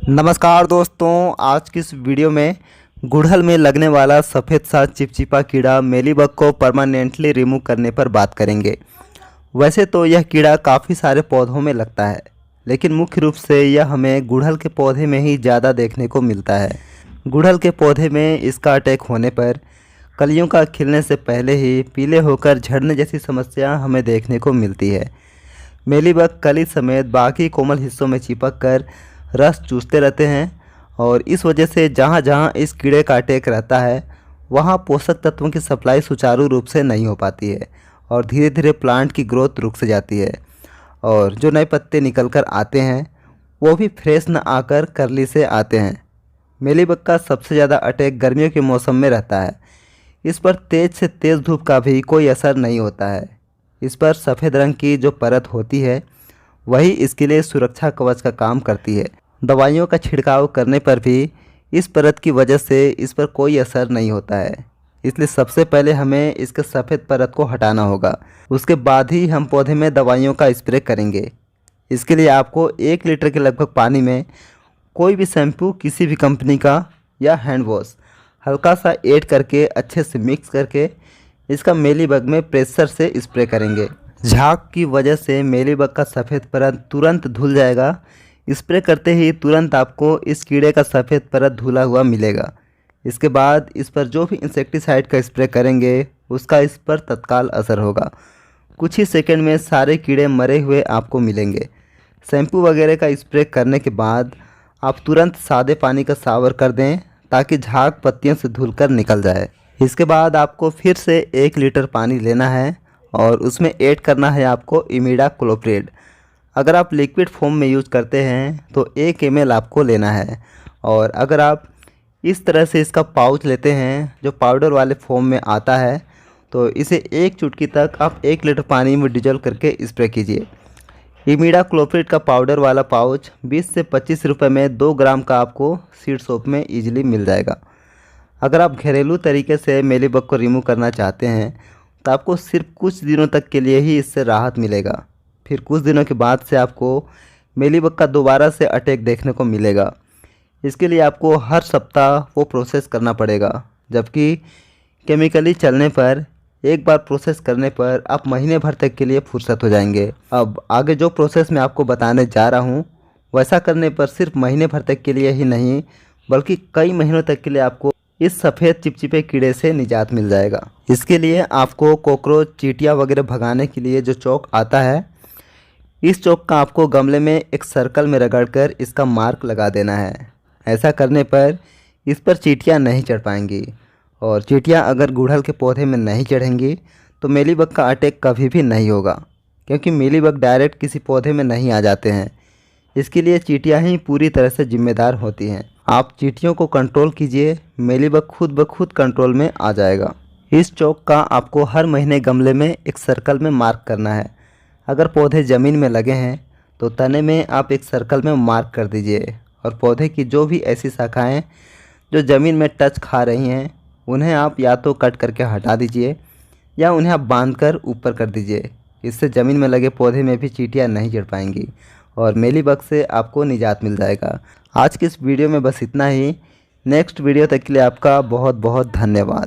नमस्कार दोस्तों, आज की इस वीडियो में गुड़हल में लगने वाला सफ़ेद सा चिपचिपा कीड़ा मेलीबग को परमानेंटली रिमूव करने पर बात करेंगे। वैसे तो यह कीड़ा काफ़ी सारे पौधों में लगता है, लेकिन मुख्य रूप से यह हमें गुड़हल के पौधे में ही ज़्यादा देखने को मिलता है। गुड़हल के पौधे में इसका अटैक होने पर कलियों का खिलने से पहले ही पीले होकर झड़ने जैसी समस्या हमें देखने को मिलती है। मेलीबग कली समेत बाकी कोमल हिस्सों में चिपक कर रस चूसते रहते हैं और इस वजह से जहाँ जहाँ इस कीड़े का अटैक रहता है वहाँ पोषक तत्वों की सप्लाई सुचारू रूप से नहीं हो पाती है और धीरे धीरे प्लांट की ग्रोथ रुक से जाती है और जो नए पत्ते निकल कर आते हैं वो भी फ्रेश न आकर करली से आते हैं। मेलीबग का सबसे ज़्यादा अटैक गर्मियों के मौसम में रहता है। इस पर तेज़ से तेज़ धूप का भी कोई असर नहीं होता है। इस पर सफ़ेद रंग की जो परत होती है वही इसके लिए सुरक्षा कवच का काम करती है। दवाइयों का छिड़काव करने पर भी इस परत की वजह से इस पर कोई असर नहीं होता है, इसलिए सबसे पहले हमें इसके सफ़ेद परत को हटाना होगा। उसके बाद ही हम पौधे में दवाइयों का स्प्रे करेंगे। इसके लिए आपको 1 लीटर के लगभग पानी में कोई भी शैम्पू किसी भी कंपनी का या हैंड वॉश हल्का सा ऐड करके अच्छे से मिक्स करके इसका मेलीबग में प्रेशर से स्प्रे करेंगे। झाग की वजह से मेलीबग का सफ़ेद परत तुरंत धुल जाएगा। स्प्रे करते ही तुरंत आपको इस कीड़े का सफ़ेद परत धुला हुआ मिलेगा। इसके बाद इस पर जो भी इंसेक्टिसाइड का स्प्रे करेंगे उसका इस पर तत्काल असर होगा। कुछ ही सेकंड में सारे कीड़े मरे हुए आपको मिलेंगे। शैम्पू वगैरह का स्प्रे करने के बाद आप तुरंत सादे पानी का शावर कर दें ताकि झाग पत्तियों से धुलकर निकल जाए। इसके बाद आपको फिर से 1 लीटर पानी लेना है और उसमें ऐड करना है आपको इमिडाक्लोप्रिड। अगर आप लिक्विड फॉर्म में यूज़ करते हैं तो 1 ml आपको लेना है, और अगर आप इस तरह से इसका पाउच लेते हैं जो पाउडर वाले फॉर्म में आता है तो इसे 1 चुटकी तक आप 1 लीटर पानी में डिजोल्व करके स्प्रे कीजिए। इमिडाक्लोप्रिड का पाउडर वाला पाउच 20 से 25 रुपये में 2 ग्राम का आपको सीड सोप में ईजिली मिल जाएगा। अगर आप घरेलू तरीके से मेलीबग को रिमूव करना चाहते हैं तो आपको सिर्फ कुछ दिनों तक के लिए ही इससे राहत मिलेगा। फिर कुछ दिनों के बाद से आपको मेलीबग का दोबारा से अटैक देखने को मिलेगा। इसके लिए आपको हर सप्ताह वो प्रोसेस करना पड़ेगा, जबकि केमिकली चलने पर एक बार प्रोसेस करने पर आप महीने भर तक के लिए फुर्सत हो जाएंगे। अब आगे जो प्रोसेस मैं आपको बताने जा रहा हूँ वैसा करने पर सिर्फ महीने भर तक के लिए ही नहीं बल्कि कई महीनों तक के लिए आपको इस सफ़ेद चिपचिपे कीड़े से निजात मिल जाएगा। इसके लिए आपको कॉकरोच चींटियाँ वगैरह भगाने के लिए जो चौक आता है, इस चौक का आपको गमले में एक सर्कल में रगड़कर इसका मार्क लगा देना है। ऐसा करने पर इस पर चींटियाँ नहीं चढ़ पाएंगी, और चींटियाँ अगर गुड़हल के पौधे में नहीं चढ़ेंगी तो मेलीबग का अटैक कभी भी नहीं होगा, क्योंकि मेलीबग डायरेक्ट किसी पौधे में नहीं आ जाते हैं। इसके लिए चींटियाँ ही पूरी तरह से जिम्मेदार होती हैं। आप चींटियों को कंट्रोल कीजिए, मेलीबग खुद ब खुद कंट्रोल में आ जाएगा। इस चौक का आपको हर महीने गमले में एक सर्कल में मार्क करना है। अगर पौधे ज़मीन में लगे हैं तो तने में आप एक सर्कल में मार्क कर दीजिए, और पौधे की जो भी ऐसी शाखाएं जो ज़मीन में टच खा रही हैं उन्हें आप या तो कट करके हटा दीजिए या उन्हें आप बांधकर ऊपर कर दीजिए। इससे ज़मीन में लगे पौधे में भी चींटियाँ नहीं चढ़ पाएंगी और मेलीबग से आपको निजात मिल जाएगा। आज की इस वीडियो में बस इतना ही। नेक्स्ट वीडियो तक के लिए आपका बहुत बहुत धन्यवाद।